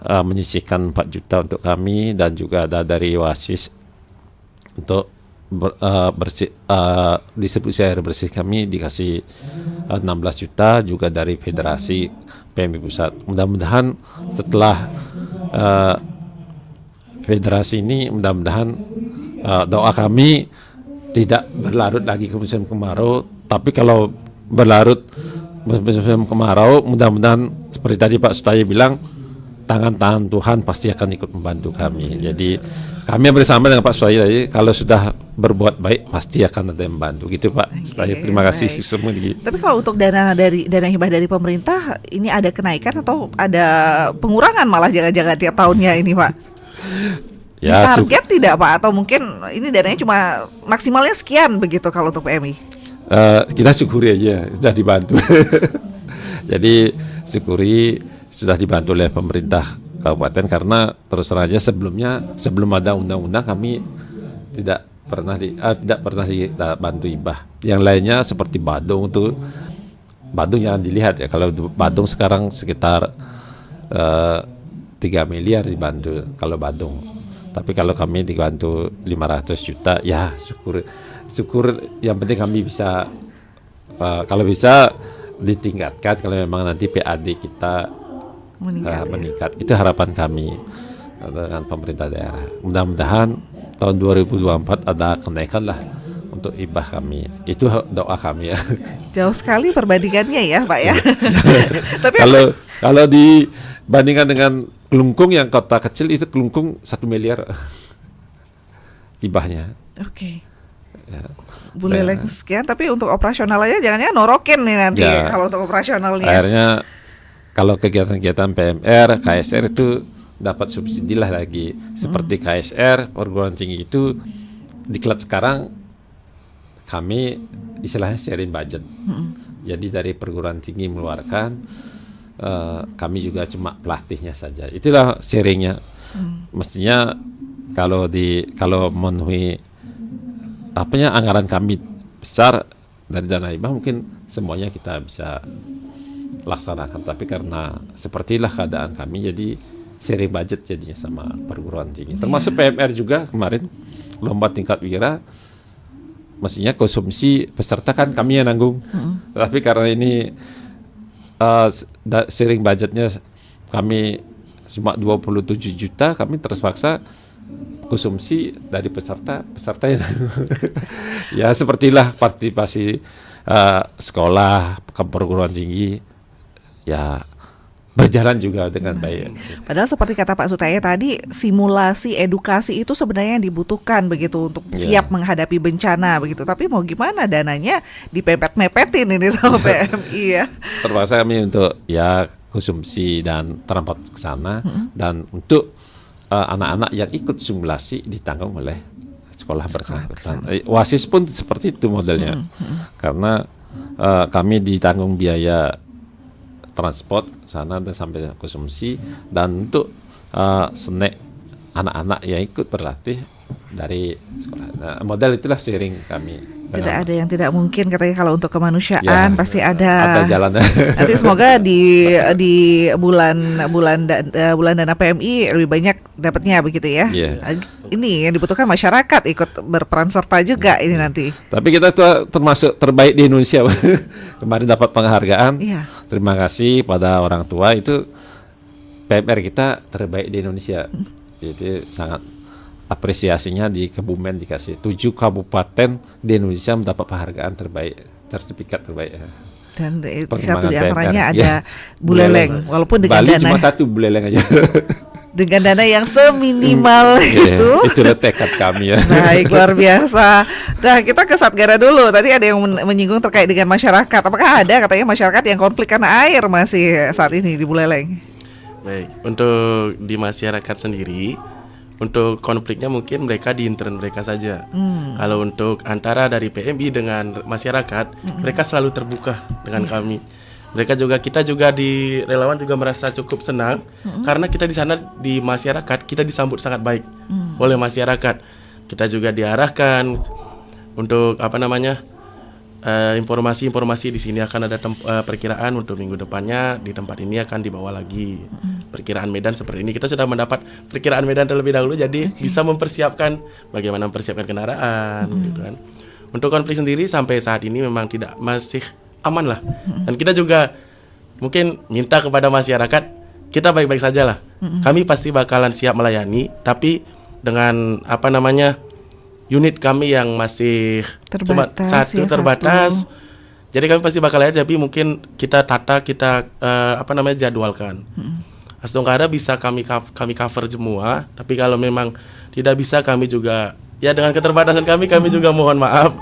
menyisihkan 4 juta untuk kami, dan juga ada dari Oasis untuk distribusi air bersih kami dikasih 16 juta, juga dari Federasi PMI Pusat. Mudah-mudahan setelah federasi ini, mudah-mudahan doa kami tidak berlarut lagi ke musim kemarau. Tapi kalau berlarut musim kemarau, mudah-mudahan seperti tadi Pak Sutaya bilang, tangan-tangan Tuhan pasti akan ikut membantu kami. Jadi kami bersama dengan Pak Suhayi tadi, kalau sudah berbuat baik pasti akan ada yang membantu gitu Pak. Saya terima kasih semua. Tapi kalau untuk dana hibah dari pemerintah ini ada kenaikan atau ada pengurangan malah jangan-jangan tiap tahunnya ini Pak? Ya, target tidak Pak, atau mungkin ini dananya cuma maksimalnya sekian begitu kalau untuk PMI? Kita syukuri aja sudah dibantu. Jadi syukuri sudah dibantu oleh pemerintah kabupaten, karena terus terang aja sebelum ada undang-undang kami tidak pernah dibantu hibah. Yang lainnya seperti Badung jangan dilihat ya, kalau Badung sekarang sekitar 3 miliar dibantu kalau Badung. Tapi kalau kami dibantu 500 juta ya syukur, yang penting kami bisa kalau bisa ditingkatkan kalau memang nanti PAD kita meningkat. Itu harapan kami dengan pemerintah daerah. Mudah-mudahan tahun 2024 ada kenaikan lah untuk hibah kami. Itu doa kami ya. Jauh sekali perbandingannya ya Pak ya. Tapi kalau dibandingkan dengan Kelungkung yang kota kecil, itu Kelungkung 1 miliar hibahnya. Oke. Ya. Buleleng sekian, tapi untuk operasional aja jangan-jangan norokin nih nanti ya, kalau untuk operasionalnya. Akhirnya kalau kegiatan-kegiatan PMR, KSR itu dapat subsidi lah lagi. Seperti KSR, perguruan tinggi itu diklat sekarang kami istilahnya sharing budget. Jadi dari perguruan tinggi mengeluarkan, kami juga cuma pelatihnya saja. Itulah sharingnya. Mestinya kalau memenuhi anggaran kami besar dari dana hibah, mungkin semuanya kita bisa laksanakan. Tapi karena sepertilah keadaan kami, jadi sharing budget jadinya sama perguruan tinggi. Termasuk PMR juga kemarin lomba tingkat wira, mestinya konsumsi peserta kan kami yang nanggung. Tapi karena ini sharing budgetnya kami cuma 27 juta, kami terpaksa konsumsi dari peserta yang ya sepertilah partisipasi sekolah ke perguruan tinggi ya berjalan juga dengan baik. Padahal seperti kata Pak Sutaya tadi, simulasi edukasi itu sebenarnya yang dibutuhkan begitu untuk siap menghadapi bencana begitu. Tapi mau gimana, dananya dipepet-mepetin ini sama PMI ya. Terpaksa kami untuk ya konsumsi dan transport ke sana, dan untuk anak-anak yang ikut simulasi ditanggung oleh sekolah bersangkutan. WASIS pun seperti itu modelnya. Karena kami ditanggung biaya transport sana dan sampai konsumsi, dan untuk snack anak-anak yang ikut berlatih dari sekolah. Nah, model itulah sharing kami. Tidak ada yang tidak mungkin katanya kalau untuk kemanusiaan pasti ada jalan. Nanti semoga di bulan dana PMI lebih banyak dapatnya begitu ya. Ini yang dibutuhkan masyarakat ikut berperan serta juga ini nanti. Tapi kita tuh termasuk terbaik di Indonesia. Kemarin dapat penghargaan. Terima kasih pada orang tua, itu PMR kita terbaik di Indonesia. Jadi sangat apresiasinya di Kebumen dikasih 7 kabupaten di Indonesia mendapat penghargaan terbaik, sertifikat terbaik. Dan satu di antaranya ada Buleleng, walaupun dengan Bali dana cuma 1 Buleleng aja. Dengan dana yang seminimal Itulah tekad kami ya. Baik, luar biasa. Nah, kita ke Satgara dulu. Tadi ada yang menyinggung terkait dengan masyarakat. Apakah ada katanya masyarakat yang konflik karena air masih saat ini di Buleleng? Baik, untuk di masyarakat sendiri, untuk konfliknya mungkin mereka di intern mereka saja. Kalau untuk antara dari PMI dengan masyarakat, mereka selalu terbuka dengan kami. Kita juga di relawan juga merasa cukup senang karena kita di sana di masyarakat kita disambut sangat baik oleh masyarakat. Kita juga diarahkan untuk informasi-informasi di sini akan ada perkiraan untuk minggu depannya di tempat ini akan dibawa lagi perkiraan medan seperti ini. Kita sudah mendapat perkiraan medan terlebih dahulu, jadi bisa mempersiapkan bagaimana mempersiapkan kendaraan gitu kan. Untuk konflik sendiri sampai saat ini memang masih aman lah. Dan kita juga mungkin minta kepada masyarakat, kita baik-baik saja lah. Kami pasti bakalan siap melayani, tapi dengan unit kami yang masih cuma terbatas. Jadi kami pasti bakal layani, tapi mungkin kita jadwalkan. Astungkara bisa kami cover semua, tapi kalau memang tidak bisa kami juga ya dengan keterbatasan kami juga mohon maaf.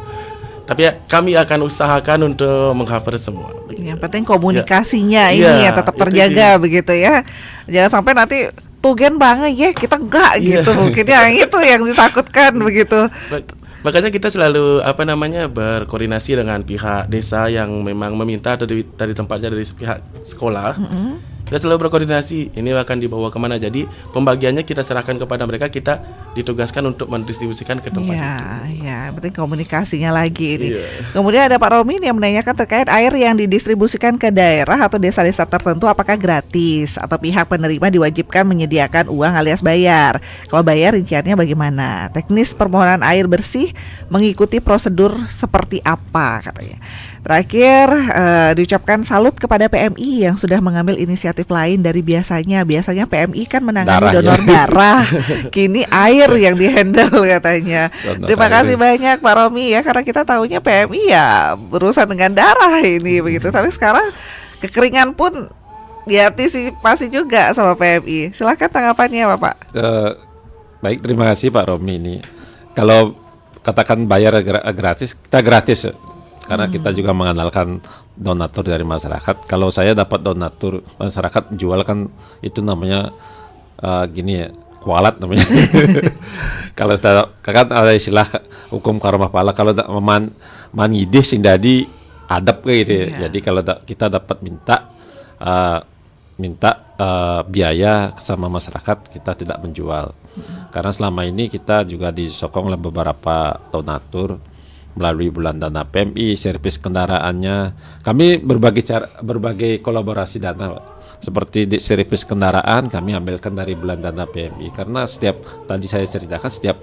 Tapi ya, kami akan usahakan untuk mengcover semua. Yang penting komunikasinya ini ya tetap terjaga begitu ya. Jangan sampai nanti tugen banget ya kita enggak gitu. Mungkin yang itu yang ditakutkan begitu. Makanya kita selalu berkoordinasi dengan pihak desa yang memang meminta dari tempatnya dari pihak sekolah. Kita selalu berkoordinasi, ini akan dibawa kemana. Jadi pembagiannya kita serahkan kepada mereka, kita ditugaskan untuk mendistribusikan ke tempat itu. Ya, penting komunikasinya lagi ini. Kemudian ada Pak Romi yang menanyakan terkait air yang didistribusikan ke daerah atau desa-desa tertentu apakah gratis atau pihak penerima diwajibkan menyediakan uang alias bayar. Kalau bayar rinciannya bagaimana? Teknis permohonan air bersih mengikuti prosedur seperti apa katanya. Terakhir diucapkan salut kepada PMI yang sudah mengambil inisiatif lain dari biasanya. Biasanya PMI kan menangani donor darah. Kini air yang dihandle katanya. Terima kasih banyak Pak Romi ya, karena kita tahunya PMI ya berurusan dengan darah ini begitu. Tapi sekarang kekeringan pun diantisipasi juga sama PMI. Silakan tanggapannya Bapak. Baik, terima kasih Pak Romi ini. Kalau katakan bayar gratis, kita gratis. Karena kita juga mengandalkan donatur dari masyarakat. Kalau saya dapat donatur masyarakat jual kan itu namanya kualat namanya. Kalau kan ada istilah hukum karomah pala, kalau man ngidih sing dadi adab kayak gitu. Jadi kalau kita dapat minta biaya sama masyarakat, kita tidak menjual. Karena selama ini kita juga disokong oleh beberapa donatur melalui bulan dana PMI, servis kendaraannya. Kami berbagai kolaborasi dana, seperti di servis kendaraan kami ambilkan dari bulan dana PMI, karena tadi saya ceritakan setiap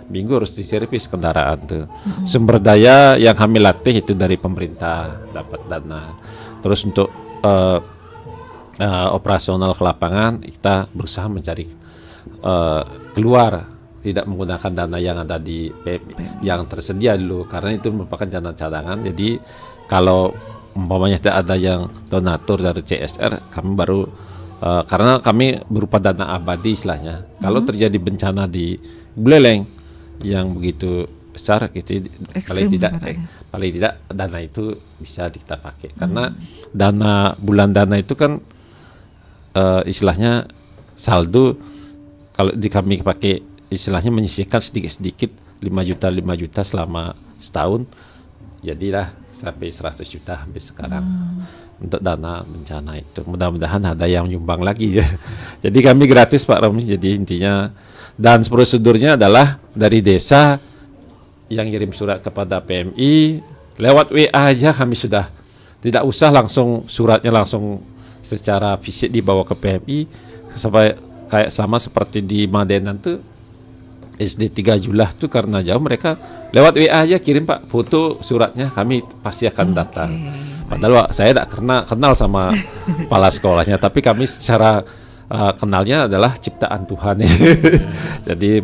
minggu harus diservis kendaraan tuh. Sumber daya yang kami latih itu dari pemerintah dapat dana. Terus untuk operasional ke lapangan kita berusaha mencari keluar, tidak menggunakan dana yang ada di yang tersedia dulu, karena itu merupakan dana cadangan. Jadi kalau umpamanya tidak ada yang donatur dari CSR, kami baru karena kami berupa dana abadi istilahnya. Kalau terjadi bencana di Buleleng yang begitu besar gitu, paling tidak dana itu bisa kita pakai. Karena bulan dana itu kan istilahnya saldo, kalau di kami pakai istilahnya menyisihkan sedikit-sedikit 5 juta selama setahun, jadilah sampai 100 juta sampai sekarang untuk dana bencana itu. Mudah-mudahan ada yang nyumbang lagi ya. Jadi kami gratis Pak Romi, jadi intinya. Dan prosedurnya adalah dari desa yang kirim surat kepada PMI, lewat WA aja kami sudah, tidak usah langsung suratnya langsung secara fisik dibawa ke PMI, sampai kayak sama seperti di Madenan tuh SD 3 Julah tuh, karena jauh mereka lewat WA aja kirim Pak foto suratnya, kami pasti akan datang. Padahal saya tidak kenal sama kepala sekolahnya, tapi kami secara kenalnya adalah ciptaan Tuhan. Jadi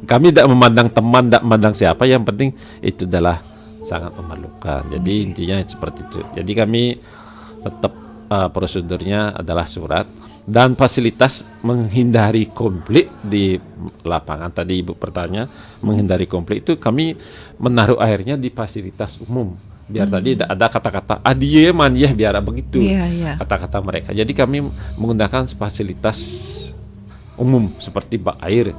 kami tidak memandang teman, tidak memandang siapa, yang penting itu adalah sangat memerlukan. Jadi intinya seperti itu. Jadi kami tetap prosedurnya adalah surat. Dan fasilitas menghindari konflik di lapangan. Tadi Ibu bertanya menghindari konflik itu, kami menaruh airnya di fasilitas umum, biar tadi ada kata-kata adie man ya, biar begitu kata-kata mereka. Jadi kami menggunakan fasilitas umum seperti bak air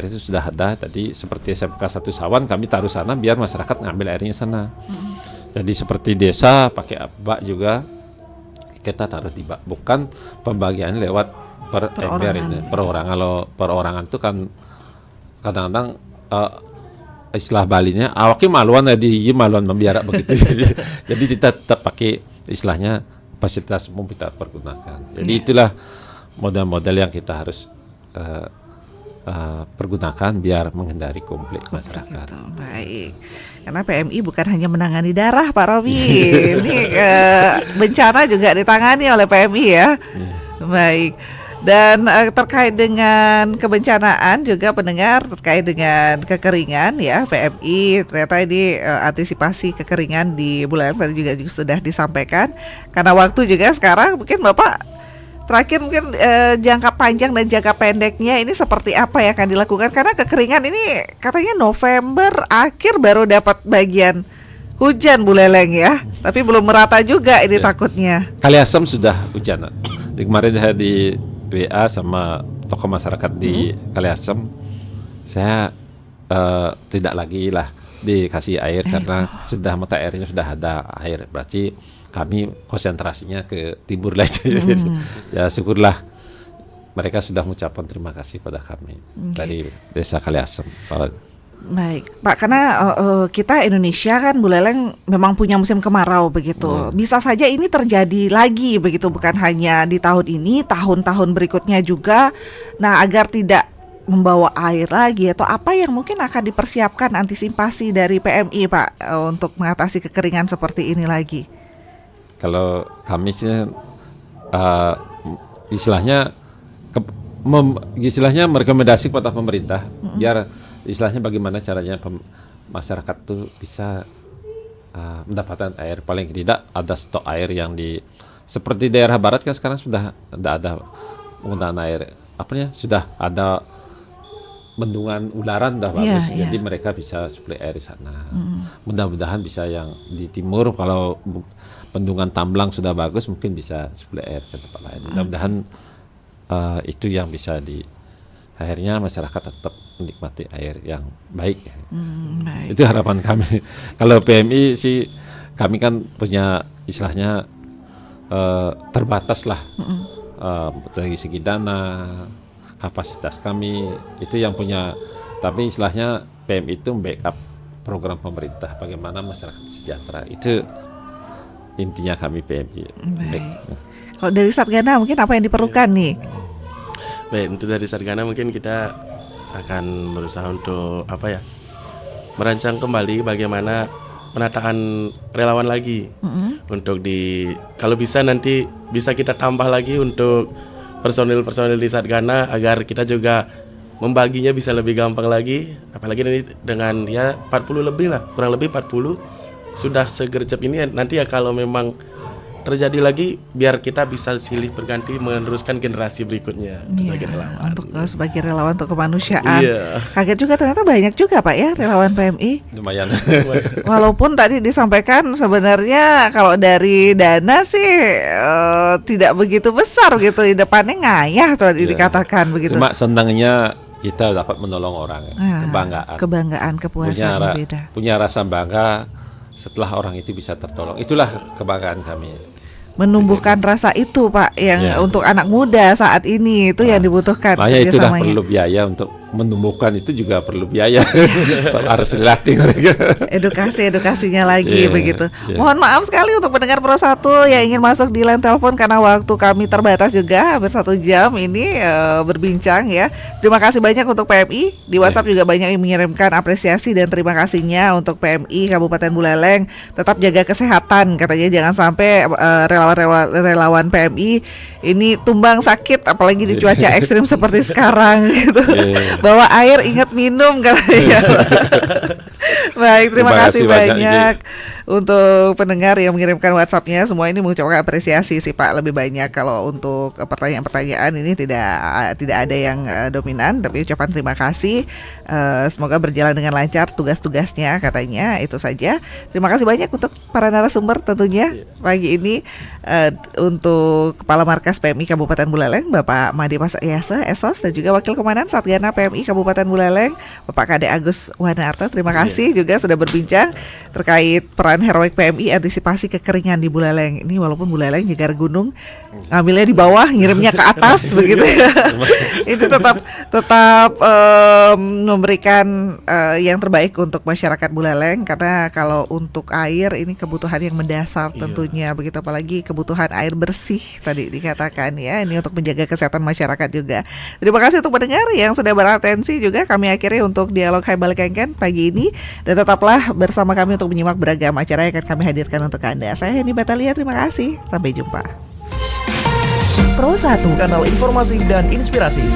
itu sudah ada tadi, seperti SMK 1 Sawan kami taruh sana biar masyarakat ngambil airnya sana. Jadi seperti desa pakai bak juga kita taruh di bak, bukan pembagian lewat per ember ini, perorangan. Kalau perorangan itu kan kadang-kadang istilah Balinya awaki maluan membiara begitu. jadi kita tetap pakai istilahnya fasilitas umum kita pergunakan. Jadi itulah model-model yang kita harus pergunakan biar menghindari konflik masyarakat. Baik, karena PMI bukan hanya menangani darah Pak Romi, ini bencana juga ditangani oleh PMI ya. Baik. Dan terkait dengan kebencanaan juga pendengar, terkait dengan kekeringan ya, PMI ternyata ini antisipasi kekeringan di bulan tadi juga sudah disampaikan. Karena waktu juga sekarang mungkin Bapak terakhir mungkin jangka panjang dan jangka pendeknya ini seperti apa yang akan dilakukan? Karena kekeringan ini katanya November akhir baru dapat bagian hujan Bu Leleng ya, tapi belum merata juga ini takutnya. Kaliasem sudah hujan. Kemarin saya di WA sama tokoh masyarakat di Kaliasem, saya tidak lagi lah dikasih air karena sudah mata airnya sudah ada air, berarti kami konsentrasinya ke timur aja. Ya syukurlah mereka sudah mengucapkan terima kasih pada kami dari Desa Kaliasem. Baik Pak, karena kita Indonesia kan Bu Leleng memang punya musim kemarau begitu. Bisa saja ini terjadi lagi begitu, bukan hanya di tahun ini, tahun-tahun berikutnya juga. Nah, agar tidak membawa air lagi atau apa yang mungkin akan dipersiapkan antisipasi dari PMI Pak untuk mengatasi kekeringan seperti ini lagi? Kalau kami sih istilahnya merekomendasi kepada pemerintah biar istilahnya bagaimana caranya masyarakat tuh bisa mendapatkan air, paling tidak ada stok air yang seperti daerah barat kan sekarang sudah ada penggunaan air sudah ada bendungan ularan dah bagus, jadi mereka bisa suplai air di sana. Mudah-mudahan bisa yang di timur, kalau bendungan Tamblang sudah bagus mungkin bisa suplai air ke tempat lain. Mudah-mudahan itu yang bisa akhirnya masyarakat tetap menikmati air yang baik. Itu harapan kami. Kalau PMI sih kami kan punya istilahnya terbatas lah dari segi dana, kapasitas kami itu yang punya, tapi istilahnya PMI itu backup program pemerintah bagaimana masyarakat sejahtera, itu intinya kami PMI. Kalau dari Satgana mungkin apa yang diperlukan nih? Baik, untuk dari Satgana mungkin kita akan berusaha untuk merancang kembali bagaimana penataan relawan lagi. Untuk kalau bisa nanti bisa kita tambah lagi untuk personil-personil di Satgana agar kita juga membaginya bisa lebih gampang lagi, apalagi nanti dengan 40 lebih lah, kurang lebih 40 sudah segercep ini nanti kalau memang terjadi lagi biar kita bisa silih berganti meneruskan generasi berikutnya sebagai relawan. Sebagai relawan untuk kemanusiaan. Kaget juga ternyata banyak juga Pak ya relawan PMI. Lumayan. Walaupun tadi disampaikan sebenarnya kalau dari dana sih tidak begitu besar gitu, di depannya ngayah tuh dikatakan begitu. Cuma senangnya kita dapat menolong orang, kebanggaan, kepuasan beda. Punya rasa bangga setelah orang itu bisa tertolong. Itulah kebanggaan kami. Menumbuhkan rasa itu Pak yang untuk anak muda saat ini itu yang dibutuhkan. Makanya itu dah perlu biaya untuk menumbuhkan, itu juga perlu biaya. Harus dilatih mereka. Edukasinya lagi begitu. Mohon maaf sekali untuk pendengar Pro 1 yang ingin masuk di line telepon karena waktu kami terbatas juga hampir 1 jam ini berbincang ya. Terima kasih banyak untuk PMI. Di WhatsApp juga banyak yang mengirimkan apresiasi dan terima kasihnya untuk PMI Kabupaten Buleleng. Tetap jaga kesehatan katanya, jangan sampai relawan PMI ini tumbang sakit apalagi di cuaca ekstrim seperti sekarang gitu. Bawa air ingat minum katanya. Baik, terima kasih banyak untuk pendengar yang mengirimkan WhatsApp-nya. Semua ini mengucapkan apresiasi sih Pak, lebih banyak kalau untuk pertanyaan-pertanyaan ini tidak ada yang dominan, tapi ucapan terima kasih. Semoga berjalan dengan lancar tugas-tugasnya katanya. Itu saja. Terima kasih banyak untuk para narasumber tentunya pagi ini, untuk Kepala Markas PMI Kabupaten Buleleng Bapak Made Pasayase Esos, dan juga Wakil Komandan Satgana PMI Kabupaten Buleleng Bapak Kade Agus Wanarta. Terima kasih juga sudah berbincang terkait peran heroik PMI antisipasi kekeringan di Buleleng. Ini walaupun Buleleng jegar gunung, ngambilnya di bawah, ngirimnya ke atas begitu ya. Itu tetap memberikan yang terbaik untuk masyarakat Buleleng, karena kalau untuk air ini kebutuhan yang mendasar tentunya begitu, apalagi kebutuhan air bersih tadi dikatakan ya, ini untuk menjaga kesehatan masyarakat juga. Terima kasih untuk pendengar yang sudah beratensi juga. Kami akhiri untuk dialog Hai Balik Kengken pagi ini, dan tetaplah bersama kami untuk menyimak beragam acara yang akan kami hadirkan untuk Anda. Saya Heni Batalia, terima kasih. Sampai jumpa. Pro 1, kanal informasi dan inspirasi.